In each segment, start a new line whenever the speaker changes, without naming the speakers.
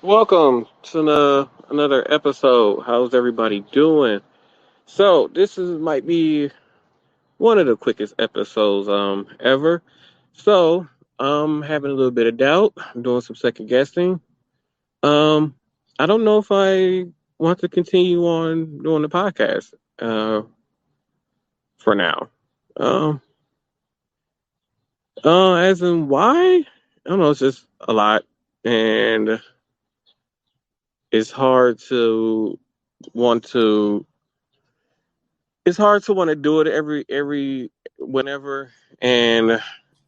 Welcome to another episode. How's everybody doing? So this is might be one of the quickest episodes ever. So I'm having a little bit of doubt. I'm doing some second guessing. Um, I don't know if I want to continue on doing the podcast for now. Um, as in why? I don't know. It's just a lot, and it's hard to want to it's hard to want to do it every whenever, and I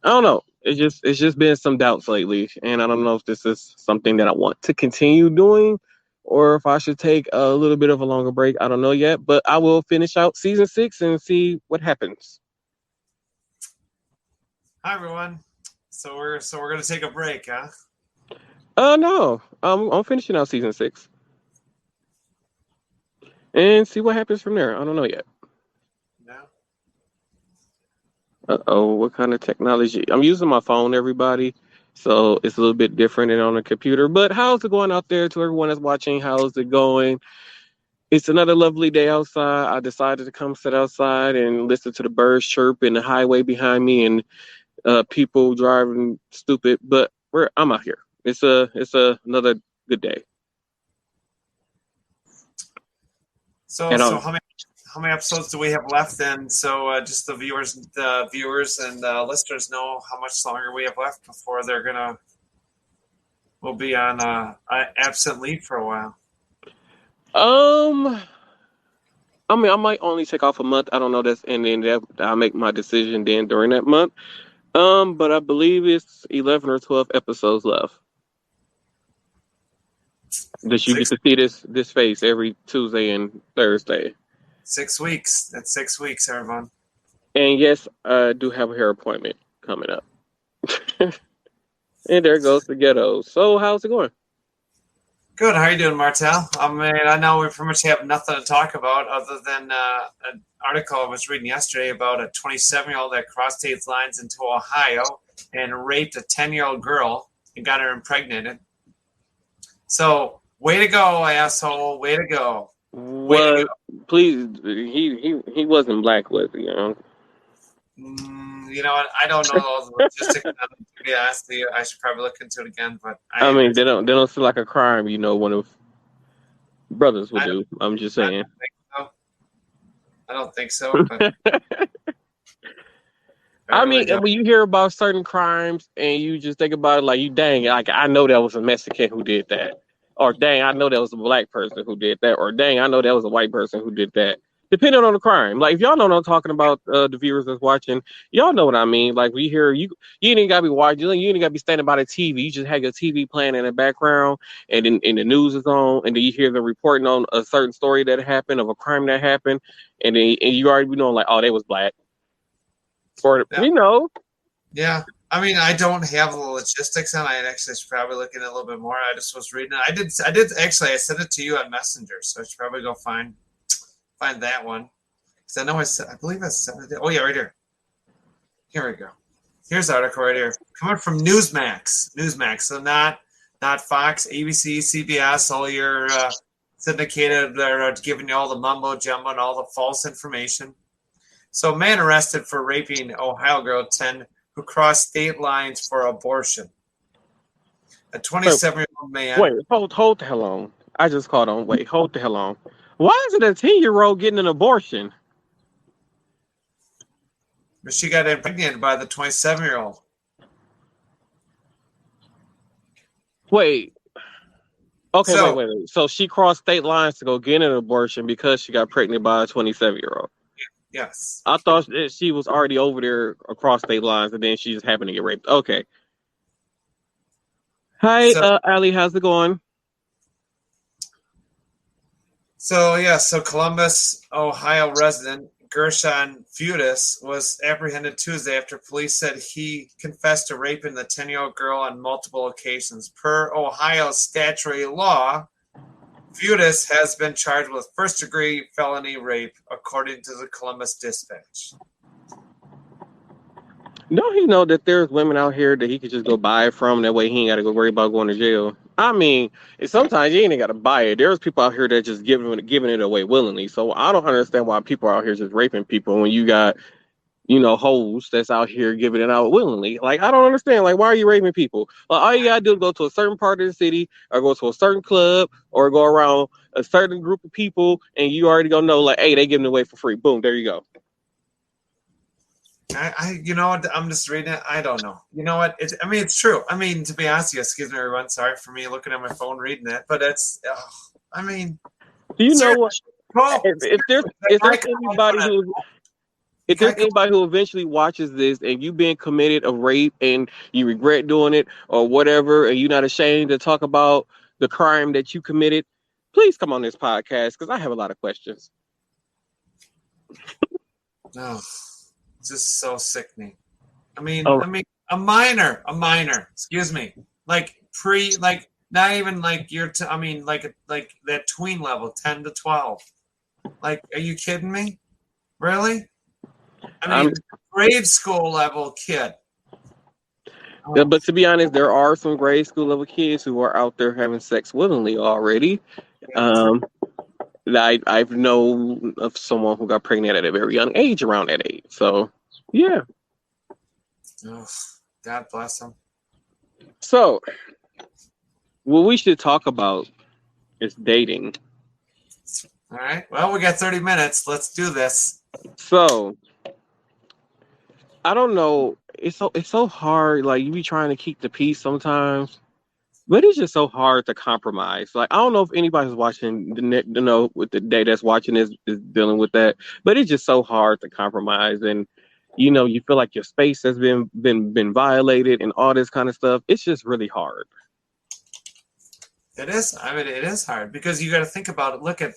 don't know. It's just been some doubts lately, and I don't know if this is something that I want to continue doing, or if I should take a little bit of a longer break. I don't know yet, but I will finish out season 6 and see what happens.
Hi everyone. So we're gonna take a break, huh?
No, I'm finishing out season 6 and see what happens from there. I don't know yet.
No.
Uh-oh, what kind of technology? I'm using my phone, everybody. So it's a little bit different than on a computer. But how's it going out there to everyone that's watching? How's it going? It's another lovely day outside. I decided to come sit outside and listen to the birds chirp and the highway behind me and people driving stupid. But I'm out here. It's another good day.
So
And
so how many episodes do we have left then? So just the viewers and listeners know how much longer we have left before we'll be on absent leave for a while.
um I mean I might only take off a month. I don't know that's and then that I'll make my decision then during that month. But I believe it's 11 or 12 episodes left. That you get
Six
to see this face every Tuesday and Thursday.
6 weeks. That's 6 weeks, everyone.
And yes, I do have a hair appointment coming up. And there goes the ghetto. So how's it going?
Good. How are you doing, Martel? I mean, I know we pretty much have nothing to talk about other than an article I was reading yesterday about a 27-year-old that crossed state lines into Ohio and raped a 10-year-old girl and got her impregnated. So, way to go, asshole! Way to go! Way to
Well,
go!
please, he wasn't black, was he?
You know what? I don't know all the logistics. To be honest with you, I should probably look into it again. But
I mean, they don't seem like a crime. One of brothers would
I don't,
do. I'm just
I
saying.
don't think so. I don't think so. But I
I
really
mean, and
don't.
when you hear about certain crimes and you just think about it like you dang, like I know that was a Mexican who did that. Or dang, I know that was a black person who did that. Or dang, I know that was a white person who did that. Depending on the crime. Like if y'all know what I'm talking about, the viewers that's watching, y'all know what I mean. Like we hear you ain't gotta be watching, you ain't gotta be standing by the TV. You just have your TV playing in the background and the news is on and then you hear them reporting on a certain story that happened of a crime that happened and you already know like, oh, they was black. Or
Yeah. Yeah. I mean, I don't have the logistics on. I actually should probably look in a little bit more. I just was reading it. I did actually. I sent it to you on Messenger, so I should probably go find that one. Because I know I believe I sent it. Oh yeah, right here. Here we go. Here's the article right here, coming from Newsmax. Newsmax, so not Fox, ABC, CBS, all your syndicated. They're giving you all the mumbo jumbo and all the false information. So, man arrested for raping Ohio girl 10 who crossed state lines for abortion. A
Wait,
27-year-old man.
wait, hold the hell on. I just caught on. Wait, hold the hell on. Why is it a 10-year-old getting an abortion?
She got impregnated by the 27-year-old.
Wait. Okay,
So,
wait. So she crossed state lines to go get an abortion because she got pregnant by a 27-year-old.
yes.
I thought that she was already over there across state lines and then she just happened to get raped. Okay. Hi,
So,
Ali, how's it going?
so Columbus, Ohio resident Gershon Feudis was apprehended Tuesday after police said he confessed to raping the 10-year-old girl on multiple occasions. Per Ohio's statutory law, Feudis has been charged with first-degree felony rape, according to the Columbus Dispatch.
Don't he know that there's women out here that he could just go buy it from? That way he ain't got to go worry about going to jail. I mean, sometimes you ain't got to buy it. There's people out here that just giving it away willingly. So I don't understand why people are out here just raping people when you got hoes that's out here giving it out willingly. Like, I don't understand. Like, why are you raping people? Like, all you gotta do is go to a certain part of the city, or go to a certain club, or go around a certain group of people, and you already gonna know, like, hey, they giving it away for free. Boom, there you go.
You know what? I'm just reading it. I don't know. You know what? It's true. I mean, to be honest, excuse me, everyone. Sorry for me looking at my phone reading that, but I mean,
Do you know what?
Go.
If there's anybody who if there's anybody who eventually watches this and you been committed a rape and you regret doing it or whatever, and you're not ashamed to talk about the crime that you committed, please come on this podcast because I have a lot of questions.
No, it's just so sickening. I mean, a minor. Excuse me, like not even like I mean, like that tween level, 10 to 12. Like, are you kidding me? Really? I mean, grade school level kid.
Oh. But to be honest, there are some grade school level kids who are out there having sex willingly already. I've known of someone who got pregnant at a very young age, around that age. So, yeah.
Oh, God bless them.
So, what we should talk about is dating.
All right. Well, we got 30 minutes. Let's do this.
So, I don't know. It's so hard. Like, you be trying to keep the peace sometimes, but it's just so hard to compromise. Like, I don't know if anybody's watching with the day that's watching this is dealing with that, but it's just so hard to compromise. And you feel like your space has been violated and all this kind of stuff. It's just really hard.
It is. I mean, it is hard because you got to think about it. Look at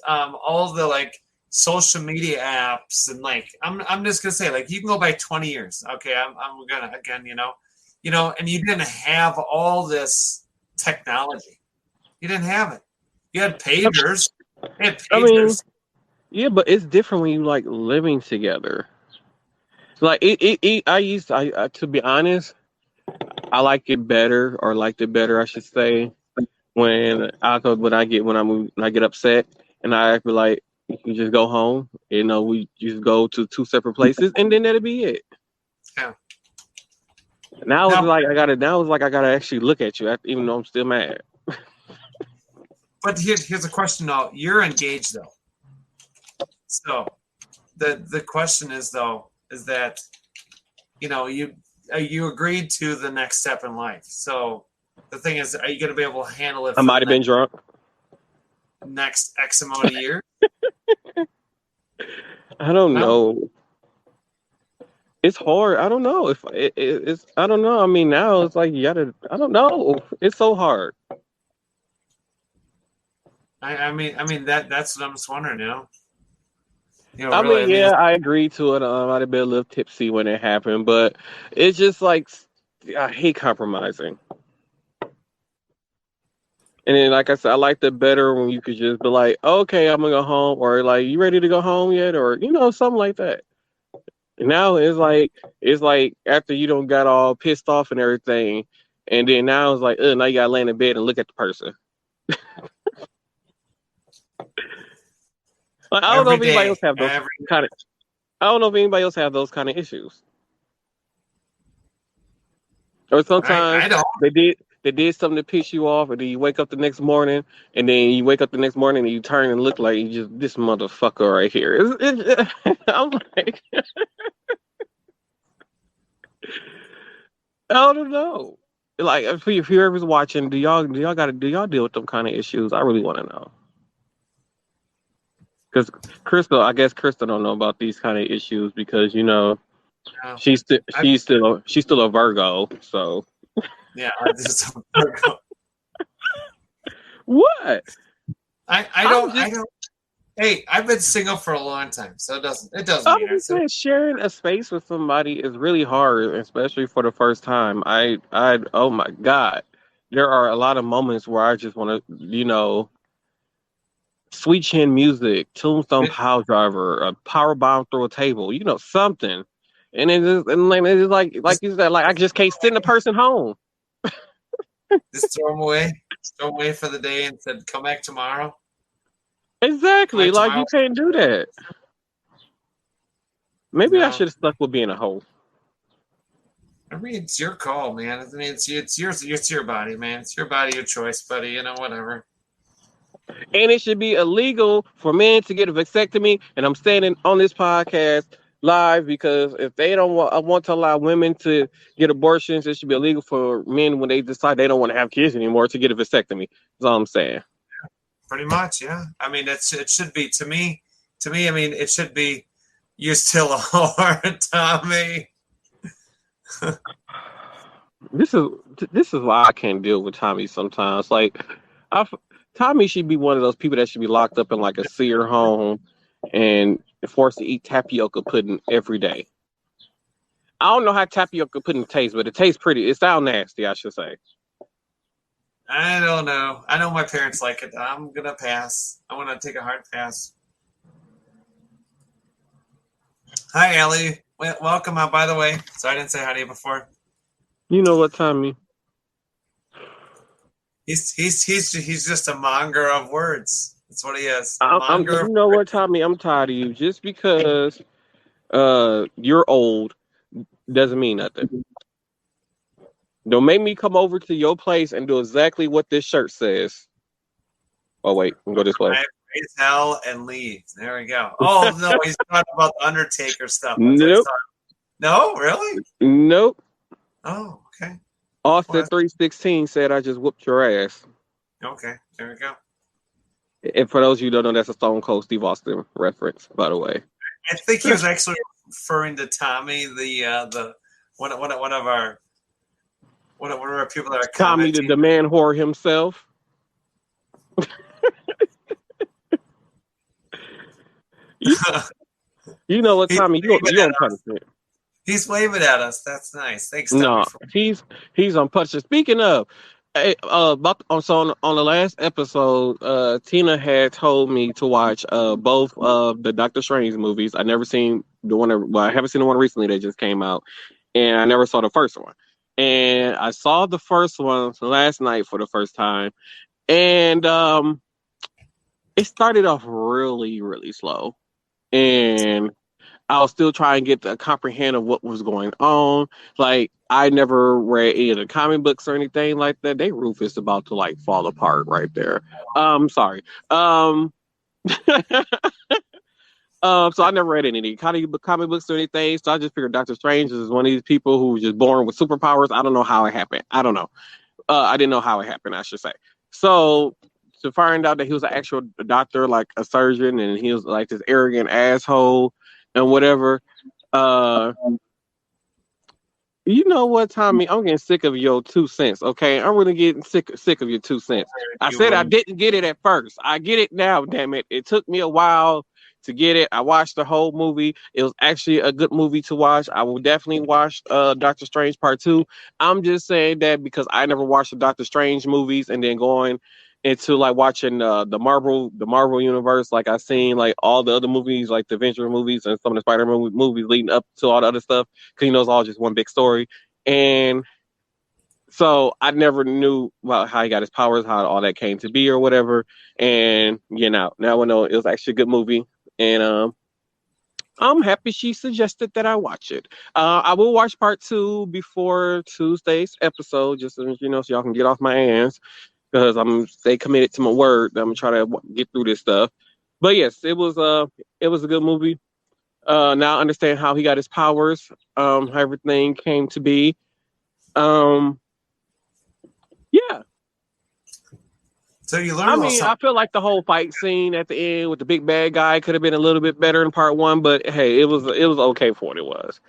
all the like social media apps and like I'm just gonna say, like, you can go back 20 years. Okay, I'm gonna again, and you didn't have all this technology. You didn't have it. You had pagers.
I mean, yeah, but it's different when you like living together. Like to be honest, I liked it better, or liked it better, I should say, when I get upset and I be like, you can just go home. We just go to two separate places and then that'll be it.
Yeah.
Now it's like I gotta actually look at you, even though I'm still mad.
But here's a question though. You're engaged though. So the question is that you agreed to the next step in life. So the thing is, are you going to be able to handle it?
I might have been drunk.
Next X amount of years.
I don't know. It's hard. I don't know if it's. I don't know. I mean, now it's like you gotta. I don't know. It's so hard.
I mean that's what I'm just wondering.
I agree to it. I might have been a little tipsy when it happened, but it's just like I hate compromising. And then, like I said, I liked it better when you could just be like, "Okay, I'm gonna go home," or like, "You ready to go home yet?" or something like that. Now it's like after you don't got all pissed off and everything, and then now it's like, now you gotta lay in bed and look at the person. Like, I don't know if anybody else have those kind of. I don't know if anybody else have those kind of issues. Or sometimes they did something to piss you off, and then you wake up the next morning, and you turn and look like you just this motherfucker right here. I'm like, I don't know. Like, if whoever's watching, do y'all deal with them kind of issues? I really want to know. Because I guess Crystal don't know about these kind of issues because she's still a Virgo. So
yeah, I'm just a Virgo.
What?
I don't. Hey, I've been single for a long time, so it doesn't matter.
Sharing a space with somebody is really hard, especially for the first time. Oh my God, there are a lot of moments where I just want to, sweet chin music, Tombstone Power Driver, a power bomb through a table, something. And it's like you said, like I just can't send a person home.
Just throw them away. Throw them away for the day and said, come back tomorrow. Come
Exactly.
back
Like
tomorrow.
you can't do that. Maybe I
No.
should have stuck with being a hoe.
I mean, it's your call, man. I mean, it's yours. It's your body, man. It's your body, your choice, buddy. You know, whatever.
And it should be illegal for men to get a vasectomy. And I'm standing on this podcast live because if they don't want to allow women to get abortions, it should be illegal for men when they decide they don't want to have kids anymore to get a vasectomy. That's all I'm saying.
Pretty much, yeah. I mean, it should be to me. To me, I mean, it should be. You're still a whore, Tommy.
This is why I can't deal with Tommy sometimes. Like, Tommy should be one of those people that should be locked up in like a seer home and forced to eat tapioca pudding every day. I don't know how tapioca pudding tastes, but it tastes pretty. It sounds nasty, I should say.
I don't know. I know my parents like it. I'm gonna pass. I want to take a hard pass. Hi, Ellie. Welcome. By the way, so I didn't say hi to you before.
You know what, Tommy?
He's just a monger of words. That's what he is.
You know what, Tommy? I'm tired of you. Just because you're old doesn't mean nothing. Don't make me come over to your place and do exactly what this shirt says. Oh wait, we go this way.
Raise hell and leave. There we go. Oh no, he's talking about the Undertaker stuff.
Nope.
No, really?
Nope.
Oh, okay.
Austin 316 said I just whooped your ass.
Okay, there we go.
And for those of you who don't know, that's a Stone Cold Steve Austin reference, by the way.
I think he was actually referring to Tommy, the one of our people that are
Tommy, the man whore himself. you know what, Tommy? You on punishment.
He's waving at us. That's nice. Thanks, Tommy.
No, he's on punishment. Speaking of, on the last episode, Tina had told me to watch both of the Doctor Strange movies. I never seen the one. I haven't seen the one recently that just came out, and I never saw the first one. And I saw the first one last night for the first time, and it started off really, really slow, and I was still trying to get the comprehend of what was going on. Like, I never read any of the comic books or anything like that. They roof is about to like fall apart right there. Sorry. So I never read any comic books or anything. So I just figured Doctor Strange is one of these people who was just born with superpowers. I don't know how it happened. I don't know. I didn't know how it happened, I should say. So to find out that he was an actual doctor, like a surgeon, and he was like this arrogant asshole and whatever. You know what, Tommy? I'm getting sick of your 2 cents. Okay, I'm really getting sick of your 2 cents. I said I didn't get it at first. I get it now. Damn it! It took me a while to get it. I watched the whole movie. It was actually a good movie to watch. I will definitely watch Doctor Strange Part 2. I'm just saying that because I never watched the Doctor Strange movies, and then going into like watching the Marvel universe, like I seen like all the other movies, like the Avenger movies and some of the Spider-Man movies leading up to all the other stuff, because it's all just one big story. And so I never knew about how he got his powers, how all that came to be or whatever. And now I know it was actually a good movie, and I'm happy she suggested that I watch it. I will watch Part 2 before Tuesday's episode, just so so y'all can get off my ass, because I'm stay committed to my word. I'm trying to get through this stuff. But yes, it was a good movie. Now I understand how he got his powers, how everything came to be. Yeah.
So you learned.
I feel like the whole fight scene at the end with the big bad guy could have been a little bit better in Part 1, but hey, it was okay for what it was.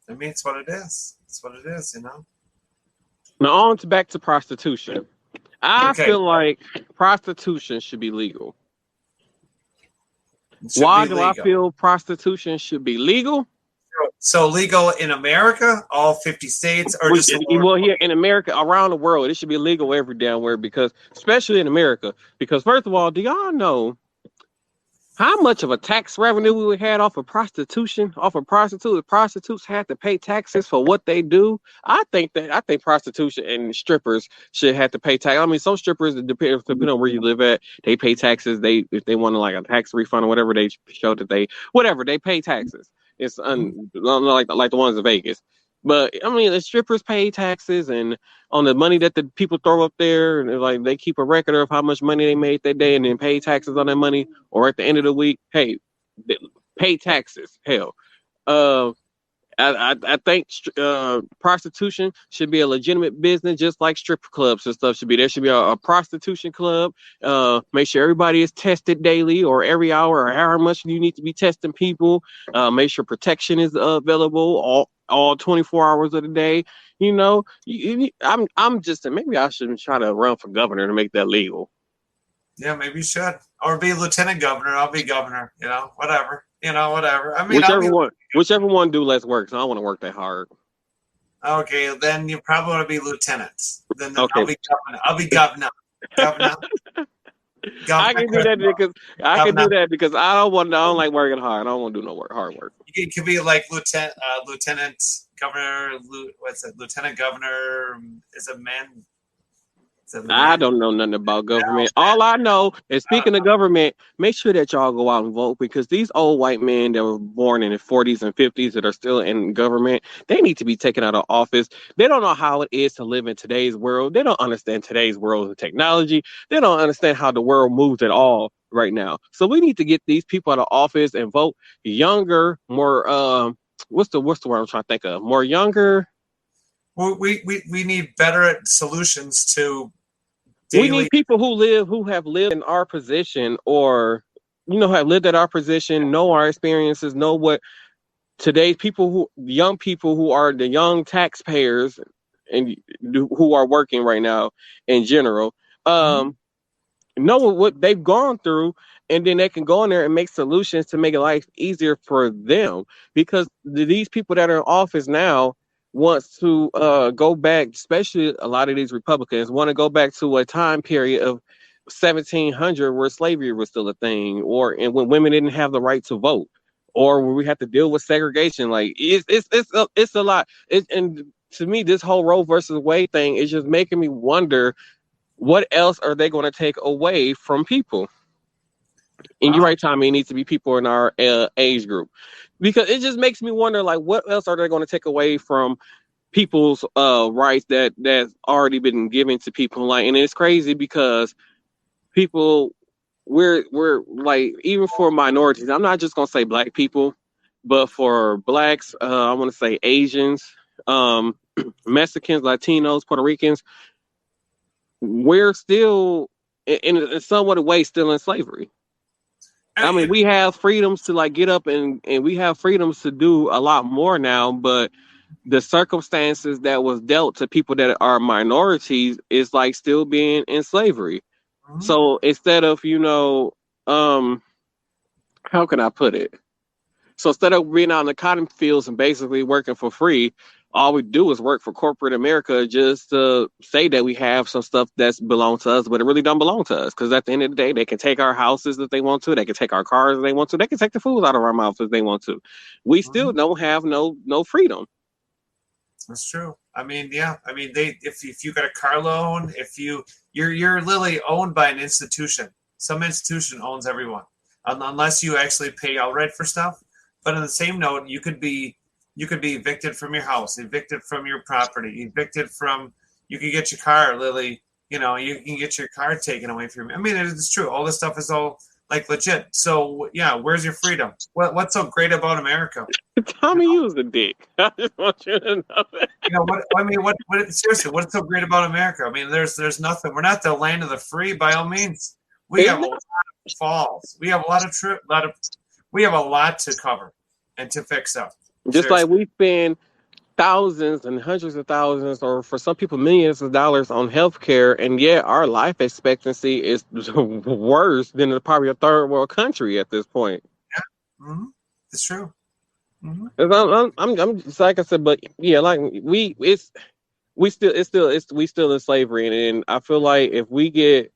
I mean, it's what it is. It's what it is,
Now back to prostitution. I feel like prostitution should be legal. Why do I feel prostitution should be legal?
So legal in America, all 50 states, or just
here in America, around the world, it should be legal every damn where, because especially in America. Because first of all, do y'all know how much of a tax revenue we had off of prostitution, off of prostitutes. Prostitutes had to pay taxes for what they do. I think prostitution and strippers should have to pay tax. I mean, some strippers, depending on where you live at, they pay taxes. They if they want like a tax refund or whatever, they show that they pay taxes. It's like the ones in Vegas. But I mean, the strippers pay taxes and on the money that the people throw up there, and like they keep a record of how much money they made that day, and then pay taxes on that money. Or at the end of the week, hey, pay taxes. Hell, uh, I think prostitution should be a legitimate business, just like strip clubs and stuff should be. There should be a prostitution club. Make sure everybody is tested daily or every hour or however much you need to be testing people. Make sure protection is available all 24 hours of the day. You know, I'm just maybe I should try to run for governor to make that legal.
Yeah, maybe you should, or be lieutenant governor. I'll be governor. Whatever. Whatever. I mean,
whichever one do less work. So I don't want to work that hard.
Okay, then you probably want to be lieutenant. Then
okay.
I'll be governor. Governor.
I can do that because I don't like working hard. I don't want to do no hard work.
You could be like lieutenant governor. What's it? Lieutenant governor is a man.
I don't know nothing about government. All I know is, speaking of government, make sure that y'all go out and vote, because these old white men that were born in the 40s and 50s that are still in government, they need to be taken out of office. They don't know how it is to live in today's world. They don't understand today's world of technology. They don't understand how the world moves at all right now. So we need to get these people out of office and vote younger, more what's the word I'm trying to think of? More younger.
Well, we need better solutions to
daily. We need people who have lived in our position, or have lived at our position, know our experiences, know what today's young people who are the young taxpayers and who are working right now in general, know what they've gone through, and then they can go in there and make solutions to make life easier for them. Because these people that are in office now wants to go back, especially a lot of these Republicans want to go back to a time period of 1700 where slavery was still a thing, and when women didn't have the right to vote, or where we had to deal with segregation. Like it's a lot. And to me, this whole Roe versus Wade thing is just making me wonder, what else are they going to take away from people? And you're right, Tommy, it needs to be people in our age group, because it just makes me wonder, like, what else are they going to take away from people's rights that's already been given to people? Like, and it's crazy because people, we're like, even for minorities, I'm not just going to say black people, but for blacks, I want to say Asians, Mexicans, Latinos, Puerto Ricans, we're still in somewhat a way still in slavery. I mean, we have freedoms to like get up and we have freedoms to do a lot more now, but the circumstances that was dealt to people that are minorities is like still being in slavery. Mm-hmm. So instead of, how can I put it? So instead of being out in the cotton fields and basically working for free, all we do is work for corporate America just to say that we have some stuff that's belong to us, but it really don't belong to us. Because at the end of the day, they can take our houses if they want to. They can take our cars if they want to. They can take the food out of our mouths if they want to. We still don't have no freedom.
That's true. I mean, yeah. I mean, if you got a car loan, if you're literally owned by an institution. Some institution owns everyone, unless you actually pay outright for stuff. But on the same note, you could be evicted from your house, evicted from your property, you could get your car, literally, you can get your car taken away from you. I mean, it's true. All this stuff is all like legit. So yeah, where's your freedom? What's so great about America?
Tommy, you was a dick. I just want you to know that.
Seriously, what's so great about America? I mean, there's nothing. We're not the land of the free by all means. We have a lot of falls. We have a lot of we have a lot to cover and to fix up.
Just like we spend thousands and hundreds of thousands, or for some people millions of dollars on healthcare, and yet our life expectancy is worse than probably a third world country at this point.
Yeah, it's true.
I'm just like I said, but yeah, like we still in slavery, and I feel like if we get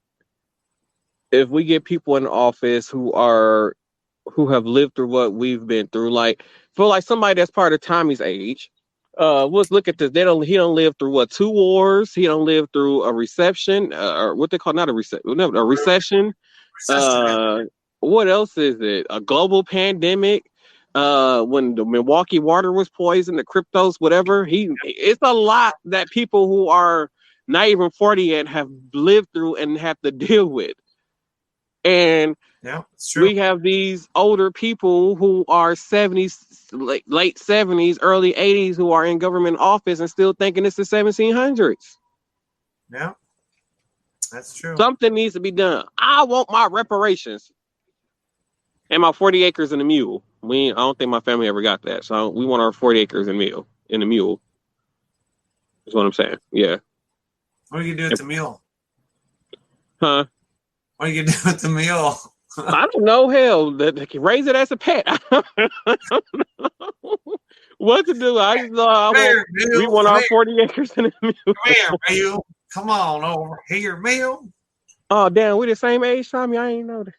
people in office who are who have lived through what we've been through. Like, for like somebody that's part of Tommy's age, let's look at this. He don't live through what, 2 wars. He don't live through a reception, or what they call, not a recession, no, a recession.
Recession, yeah.
Uh, what else is it? A global pandemic. When the Milwaukee water was poisoned, the cryptos, whatever. It's a lot that people who are not even 40 yet have lived through and have to deal with. And
Yeah, it's true.
we have these older people who are 70s, late 70s, early 80s, who are in government office and still thinking it's the 1700s.
Yeah, that's true.
Something needs to be done. I want my reparations and my 40 acres and a mule. I don't think my family ever got that. So we want our 40 acres and a mule. That's what I'm saying. Yeah.
What are you gonna do with the mule?
Huh?
What are you gonna do with the mule?
I don't know. Hell, they can raise it as a pet. What to do? I just know we want our 40 acres and a mule.
Come here, mule. Come on over here, mule.
Oh, damn, we the same age, Tommy. I ain't know that.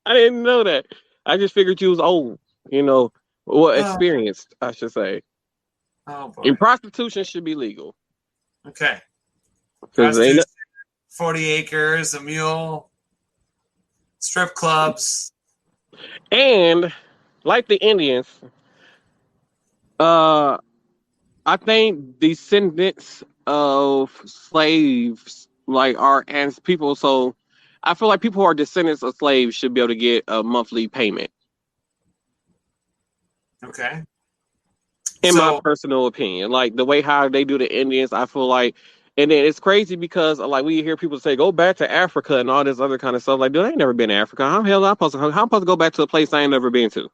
I didn't know that. I just figured you was old. Experienced, I should say.
Oh boy.
And prostitution should be legal.
Okay. 40 acres, a mule, strip clubs.
And like the Indians, I think descendants of slaves are as people. So I feel like people who are descendants of slaves should be able to get a monthly payment.
Okay.
In my personal opinion, like the way how they do the Indians, I feel like, and then it's crazy because like we hear people say go back to Africa and all this other kind of stuff. Like, dude, I ain't never been to Africa. How the hell am I supposed to go back to a place I ain't never been to?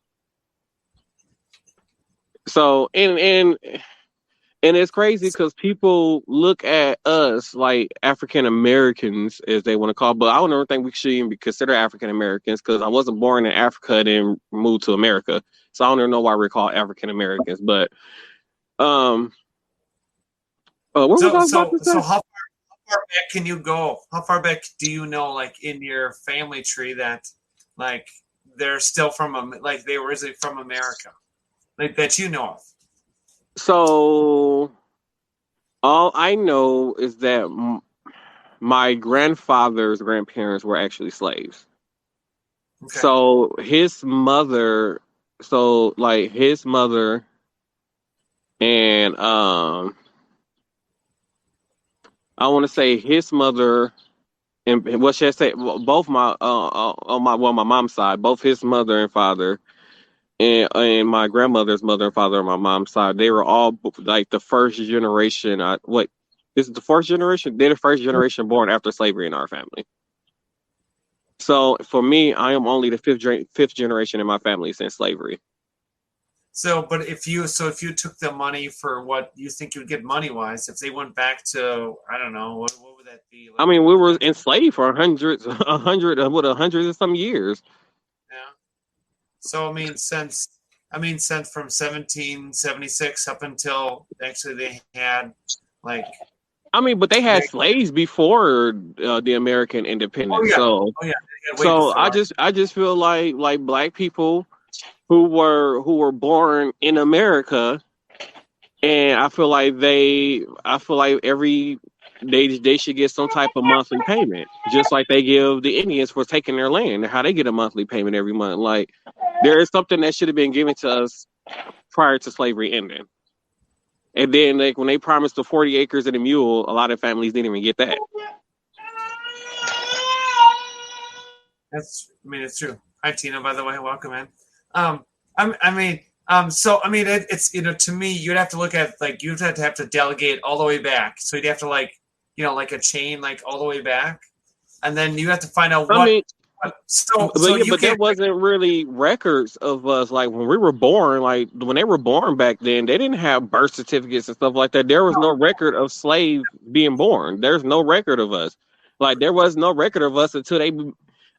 So and it's crazy because people look at us like African Americans, as they want to call, but I don't ever think we should even be considered African Americans because I wasn't born in Africa and then moved to America. So I don't even know why we're called African Americans. But what was I about to say?
So how far back can you go? How far back do you know, like in your family tree, that like they're still like they were originally from America, like that you know of?
So all I know is that my grandfather's grandparents were actually slaves. Okay. So his mother, and I want to say his mother, and what should I say? Both my on my mom's side, both his mother and father, and my grandmother's mother and father on my mom's side, they were all like the first generation. This is the first generation? They're the first generation born after slavery in our family. So for me, I am only the fifth generation in my family since slavery.
So, but if you took the money for what you think you would get money wise, if they went back to, I don't know, what would that be?
Like, I mean, we were enslaved for hundreds and some years.
Yeah. So since from 1776 up until actually they had like.
But they had slaves before the American independence. So I just feel like black people who were born in America, and I feel like they should get some type of monthly payment, just like they give the Indians for taking their land. How they get a monthly payment every month. Like, there is something that should have been given to us prior to slavery ending. And then, like, when they promised the 40 acres and a mule, a lot of families didn't even get that.
It's true. Hi, Tina, by the way. Welcome in. It's, to me, you'd have to look at, like, you'd have to delegate all the way back. So you'd have to, like, like a chain, like, all the way back. And then you have to find out what. But there wasn't really records of us. Like, when we were born, like, when they were born back then, they didn't have birth certificates and stuff like that. There was no record of slaves being born. There's no record of us. Like, there was no record of us until they,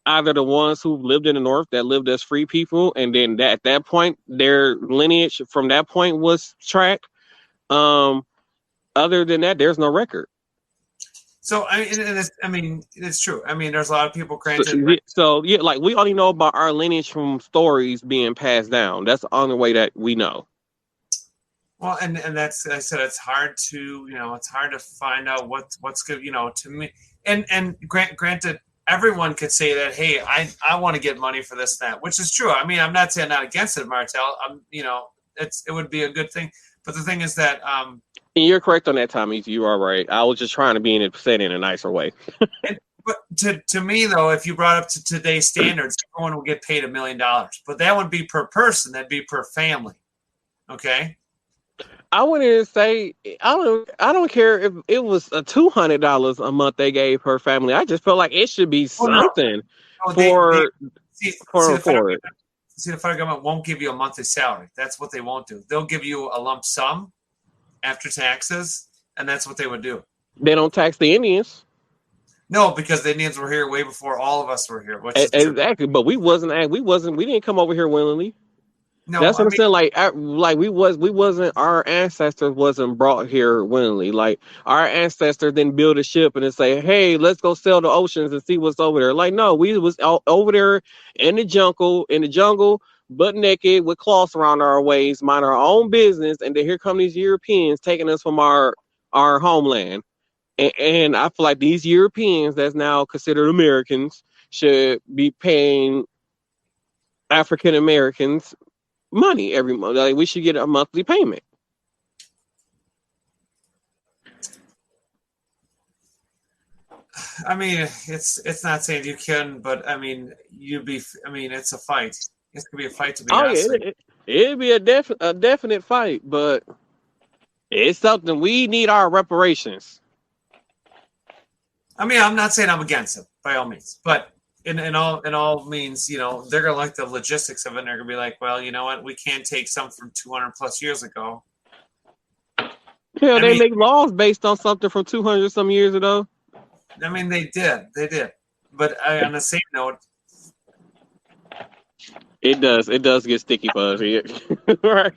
either the ones who lived in the North that lived as free people, and then at that point, their lineage from that point was tracked. Other than that, there's no record. So it's true. I mean, there's a lot of people.
So,
Granted, right?
so yeah, like we only know about our lineage from stories being passed down. That's the only way that we know.
Well, and that's I said it's hard to it's hard to find out what's good to me. And granted, everyone could say that, hey, I want to get money for this and that, which is true. I mean, I'm not saying I'm not against it, Martel. It would be a good thing. But the thing is that
And you're correct on that, Tommy. You are right. I was just trying to be in it, said in a nicer way.
but to me though, if you brought up to today's standards, everyone would get paid $1 million, but that wouldn't be per person. That'd be per family. Okay.
I wouldn't say I don't care if it was a $200 a month they gave per family. I just felt like it should be
Oh no,
something
no, they
for
see,
for it.
the federal government won't give you a monthly salary. That's what they won't do. They'll give you a lump sum after taxes, and that's what they would do.
They don't tax the Indians.
No, because the Indians were here way before all of us were here, which is true.
Exactly, but we didn't come over here willingly.
No,
That's
I
what I'm
mean,
saying. Like we wasn't our ancestors wasn't brought here willingly. Like our ancestors didn't build a ship and then say, "Hey, let's go sail the oceans and see what's over there." Like no, we was over there in the jungle, butt naked with cloths around our waist, mind our own business, and then here come these Europeans taking us from our homeland. And I feel like these Europeans that's now considered Americans should be paying African Americans money every month. Like we should get a monthly payment.
it's not saying you can, but I mean, it's a fight. It's gonna be a fight, to be
Oh yeah,
honest with
it'd be a definite fight, but it's something we need our reparations.
you. I mean, I'm not saying I'm against it by all means, but in all means, they're gonna like the logistics of it. And they're gonna be like, well, you know what? We can't take some from 200 plus years ago.
Yeah,
I
they
mean,
make laws based on something from 200 some years ago.
they did. But on the same note,
It does get sticky fuzzy. Right.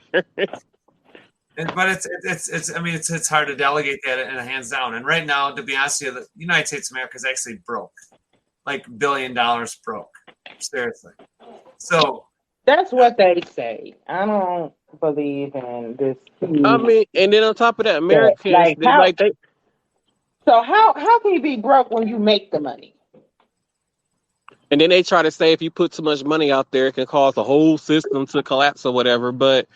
but it's hard to delegate that in a hands down. And right now, to be honest with you, the United States of America is actually broke, like $1 billion broke. Seriously. So
That's what they say. I don't believe in this
I
huge
mean, and then on top of that,
debt.
Americans
Like how
they
so how can you be broke when you make the money?
and then they try to say if you put too much money out there, it can cause the whole system to collapse or whatever. But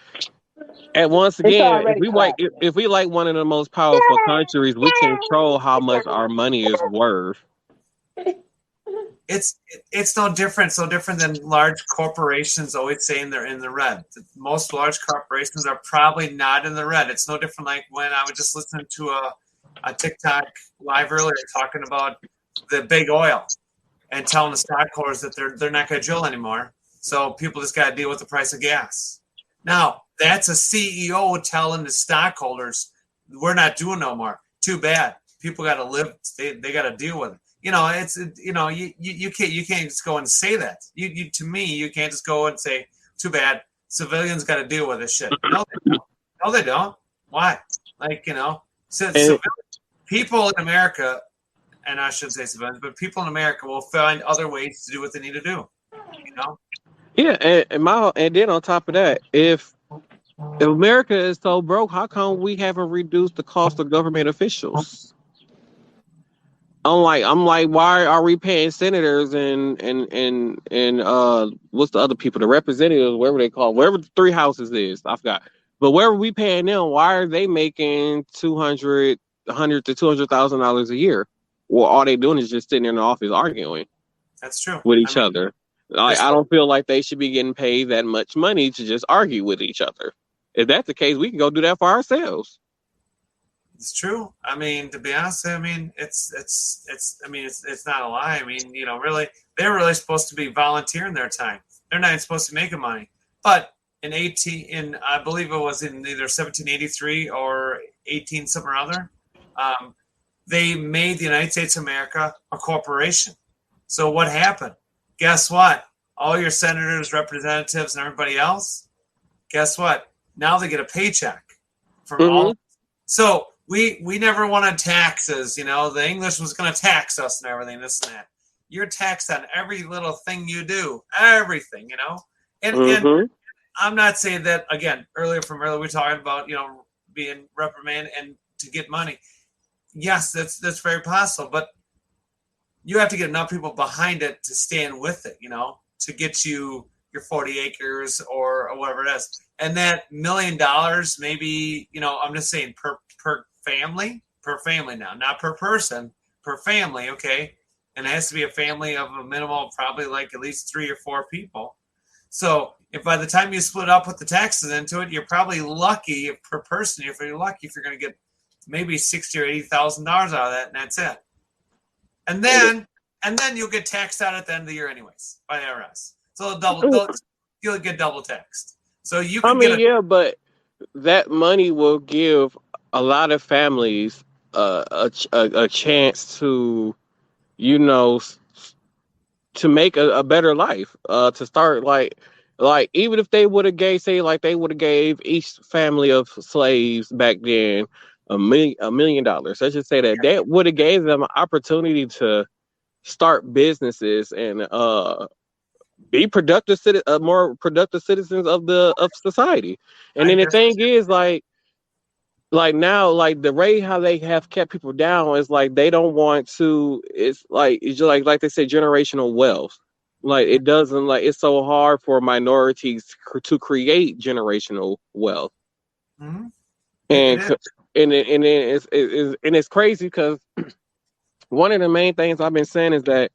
and once
It's
again,
already collapsing.
if we like one of the most powerful countries, we control how much our money is worth.
it's no different. So different than large corporations always saying they're in the red. Most large corporations are probably not in the red. It's no different like when I was just listening to a TikTok live earlier talking about the big oil and telling the stockholders that they're not going to drill anymore. So people just got to deal with the price of gas. Now, that's a CEO telling the stockholders, we're not doing no more. Too bad. People got to live. They got to deal with it. You can't just go and say that. To me, you can't just go and say, too bad. Civilians got to deal with this shit. No, they don't. No, they don't. Why? So people in America, and I shouldn't say civilians, but people in America will find other ways to do what they need to do.
Yeah, and then on top of that, if America is so broke, how come we haven't reduced the cost of government officials? I'm like, why are we paying senators and what's the other people, the representatives, whatever they call, wherever the three houses is, I forgot. But wherever we paying them, why are they making $100 to $200,000 a year? Well, all they doing is just sitting in the office arguing
That's true.
with each other. Like, I don't feel like they should be getting paid that much money to just argue with each other. If that's the case, we can go do that for ourselves.
It's true. I mean, to be honest, it's not a lie. I mean, really, they're really supposed to be volunteering their time. They're not even supposed to make money. But I believe it was in either 1783 or 18 something or other, they made the United States of America a corporation. So what happened? Guess what? All your senators, representatives, and everybody else, guess what? Now they get a paycheck from all. So we never wanted taxes. You know, the English was going to tax us and everything, this and that. You're taxed on every little thing you do, everything. You know, and
Mm-hmm.
I'm not saying that again. Earlier we were talking about being reprimanded and to get money. Yes, that's very possible, but you have to get enough people behind it to stand with it, to get you your 40 acres or whatever it is. And that $1 million, maybe, I'm just saying per family now, not per person, per family, okay? And it has to be a family of a minimum, probably like at least 3 or 4 people. So if by the time you split up with the taxes into it, you're probably lucky per person. If you're lucky, if you're going to get maybe $60,000 or $80,000 out of that, and that's it. And then you'll get taxed out at the end of the year anyways by the IRS. So you'll get double taxed. So you can
yeah, but that money will give a lot of families a chance to, you know, to make a better life. To start like even if they would have they would have gave each family of slaves back then $1 million. Let's just say that would have gave them an opportunity to start businesses and be more productive citizens of society. And
I
then the
definitely
thing is like now, like the rate how they have kept people down is like they don't want to. It's just like they say generational wealth. Like it doesn't like it's so hard for minorities to create generational wealth,
mm-hmm.
and
It is.
it's crazy because one of the main things I've been saying is that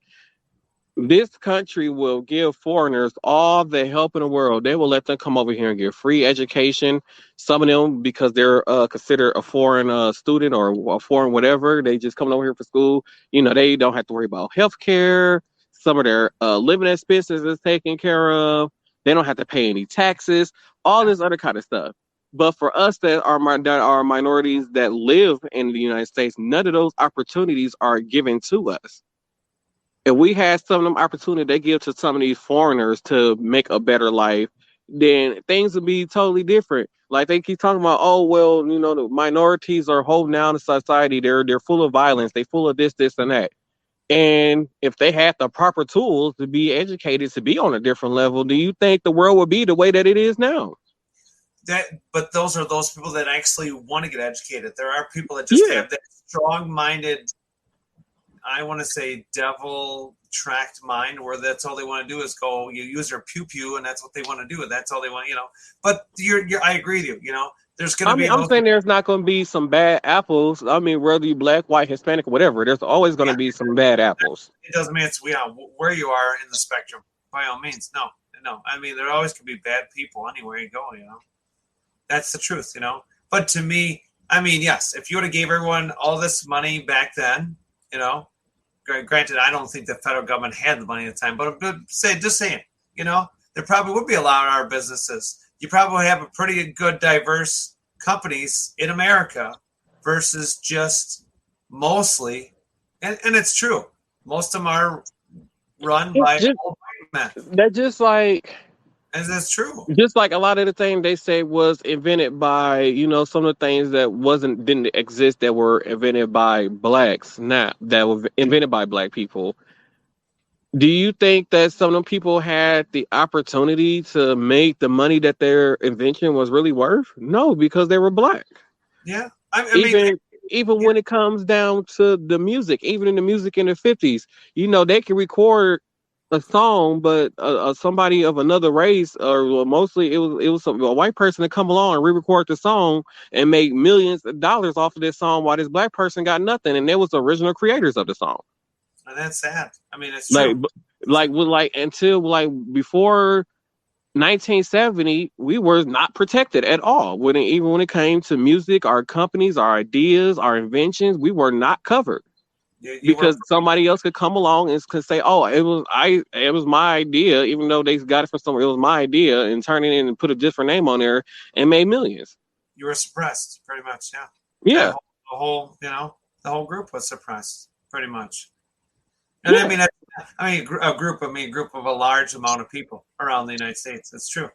this country will give foreigners all the help in the world. They will let them come over here and get free education. Some of them, because they're considered a foreign student or a foreign whatever, they just come over here for school. They don't have to worry about health care. Some of their living expenses is taken care of. They don't have to pay any taxes. All this other kind of stuff. But for us that are minorities that live in the United States, none of those opportunities are given to us. If we had some of them opportunity they give to some of these foreigners to make a better life, then things would be totally different. Like they keep talking about, oh well, the minorities are holding down the society. They're full of violence. They full of this, and that. And if they had the proper tools to be educated to be on a different level, do you think the world would be the way that it is now?
But those are those people that actually want to get educated. There are people that just
Yeah.
have that strong-minded, I want to say devil tracked mind, where that's all they want to do is go. You use their pew pew, and that's what they want to do, and that's all they want. But I agree with you. There's going to be
I'm
those.
saying there's not going to be some bad apples. I mean, whether you black, white, Hispanic, whatever, there's always going to be some bad apples.
It doesn't mean it's where you are in the spectrum. By all means, no. I mean, there always could be bad people anywhere you go. That's the truth. But to me, I mean, yes, if you would have gave everyone all this money back then, granted, I don't think the federal government had the money at the time, but just saying, there probably would be a lot of our businesses. You probably have a pretty good diverse companies in America versus just mostly, and it's true, most of them are run by old white men.
They're just like,
and that's true.
Just like a lot of the things they say was invented by, some of the things that didn't exist that were invented by blacks, not that were invented by black people. Do you think that some of them people had the opportunity to make the money that their invention was really worth? No, because they were black.
Yeah.
Even when it comes down to the music, even in the music in the 50s, they can record a song, but somebody of another race, or mostly it was a white person to come along and re-record the song and make millions of dollars off of this song, while this black person got nothing, and they was the original creators of the song.
And that's sad. I mean, it's true.
Until before 1970, we were not protected at all. Even when it came to music, our companies, our ideas, our inventions, we were not covered. Because somebody else could come along and could say, "Oh, it was my idea," even though they got it from somewhere. It was my idea, and turn it in and put a different name on there and made millions.
You were suppressed, pretty much. Yeah.
Yeah.
The whole group was suppressed, pretty much. And yeah. A group of a large amount of people around the United States. It's true.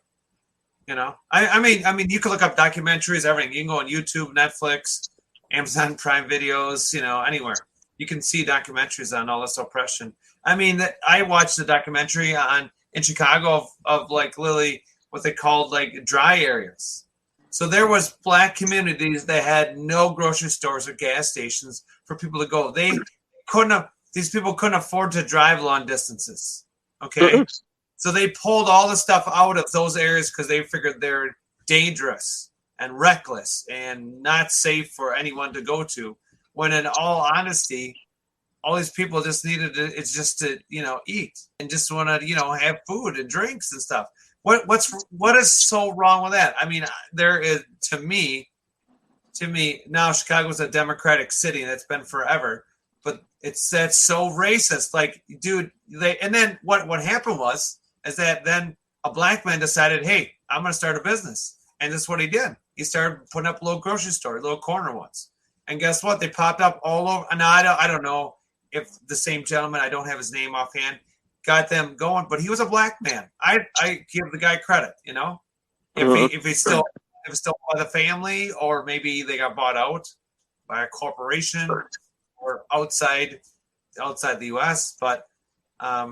I mean, you can look up documentaries, everything. You can go on YouTube, Netflix, Amazon Prime videos, anywhere. You can see documentaries on all this oppression. I mean, I watched a documentary in Chicago of like literally what they called like dry areas. So there was black communities that had no grocery stores or gas stations for people to go. These people couldn't afford to drive long distances. Okay. So they pulled all the stuff out of those areas because they figured they're dangerous and reckless and not safe for anyone to go to. When in all honesty, all these people just needed to eat and just want to, have food and drinks and stuff. What is so wrong with that? I mean, there is to me now Chicago's a democratic city and it's been forever, but that's so racist. Like, dude, and then what happened is that then a black man decided, hey, I'm going to start a business, and this is what he did. He started putting up little grocery store, little corner ones, and guess what? They popped up all over. And I don't know if the same gentleman, I don't have his name offhand, got them going, but he was a black man. I give the guy credit, if he's still by the family, or maybe they got bought out by a corporation or outside the U.S. But I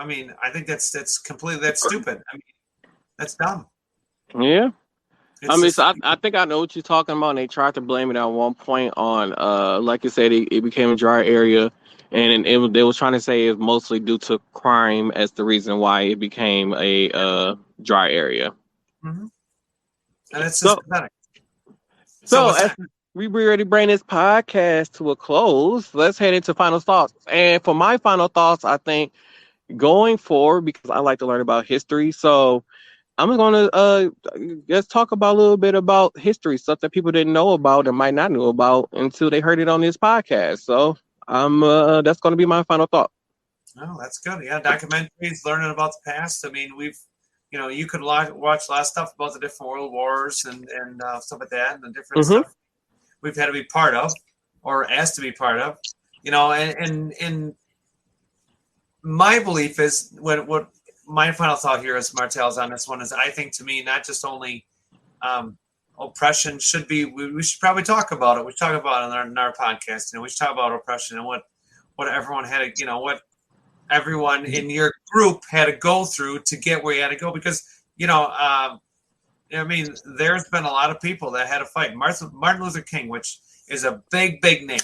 mean, I think that's stupid. I mean, that's dumb.
Yeah. I think I know what you're talking about. And they tried to blame it at one point on, like you said, it became a dry area, and they was trying to say it's mostly due to crime as the reason why it became a dry area.
Mm-hmm. And it's just pathetic.
So as we already bring this podcast to a close, let's head into final thoughts. And for my final thoughts, I think going forward, because I like to learn about history, so I'm going to let's talk about a little bit about history, stuff that people didn't know about and might not know about until they heard it on this podcast. So that's going to be my final thought.
Oh, that's good. Yeah, documentaries, learning about the past. I mean, you could watch a lot of stuff about the different world wars and stuff like that, and the different stuff we've had to be part of or asked to be part of. And my belief is what my final thought here is Martel's on this one is I think to me not just only oppression should be we should probably talk about it. We should talk about it in our podcast. We should talk about oppression and what everyone had to what everyone in your group had to go through to get where you had to go, because I mean, there's been a lot of people that had to fight. Martin Luther King, which is a big name.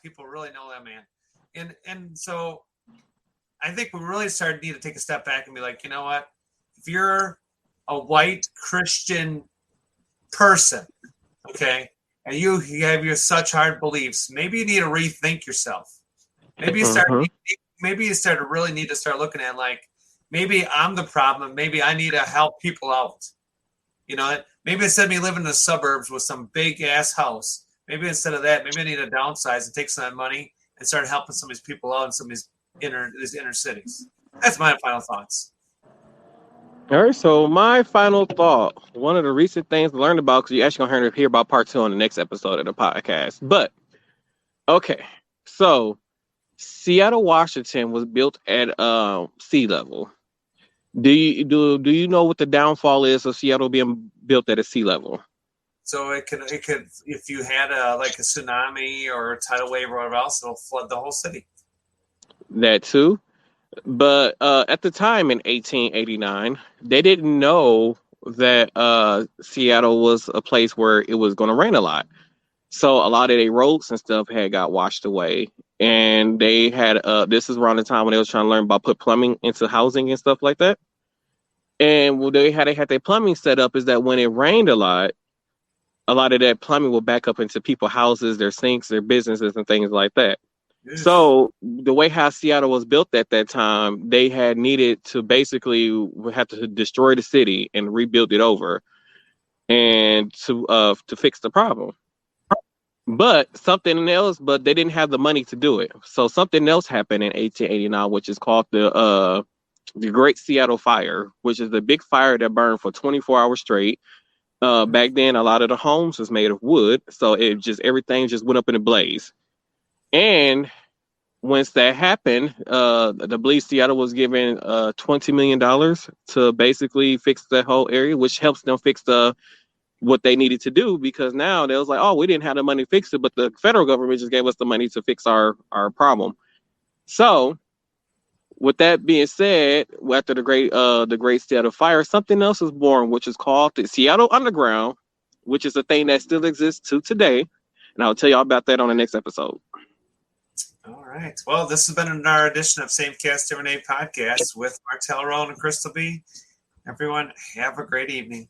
People really know that man, and so I think we really need to take a step back and be like, you know what? If you're a white Christian person, okay, and you have your such hard beliefs, maybe you need to rethink yourself. Maybe you really need to start looking at like, maybe I'm the problem. Maybe I need to help people out. Maybe instead of me living in the suburbs with some big ass house, maybe instead of that, maybe I need to downsize and take some of that money and start helping some of these people out in some of these inner cities. That's my final thoughts.
All right, so my final thought, one of the recent things I learned about, because you're actually going to hear about part 2 on the next episode of the podcast. But, okay, so Seattle, Washington was built at sea level. Do you know what the downfall is of Seattle being built at a sea level?
So it could if you had a tsunami or a tidal wave or whatever else, it'll flood the whole city.
That too. But at the time in 1889, they didn't know that Seattle was a place where it was going to rain a lot. So a lot of their roads and stuff had got washed away. And they had, this is around the time when they was trying to learn about put plumbing into housing and stuff like that. And what they had their plumbing set up is that when it rained a lot of that plumbing will back up into people's houses, their sinks, their businesses, and things like that. Yes. So the way how Seattle was built at that time, they had needed to basically have to destroy the city and rebuild it over, and to fix the problem. But they didn't have the money to do it. So something else happened in 1889, which is called the Great Seattle Fire, which is the big fire that burned for 24 hours straight. Back then, a lot of the homes was made of wood, so everything just went up in a blaze. And once that happened, I believe Seattle was given $20 million to basically fix that whole area, which helps them fix the what they needed to do, because now they was like, oh, we didn't have the money to fix it, but the federal government just gave us the money to fix our problem. So with that being said, after the great Seattle fire, something else was born, which is called the Seattle Underground, which is a thing that still exists to today. And I'll tell y'all about that on the next episode.
All right. Well, this has been another edition of Same Cast, Different Name podcast with Martell Rowan and Crystal B. Everyone, have a great evening.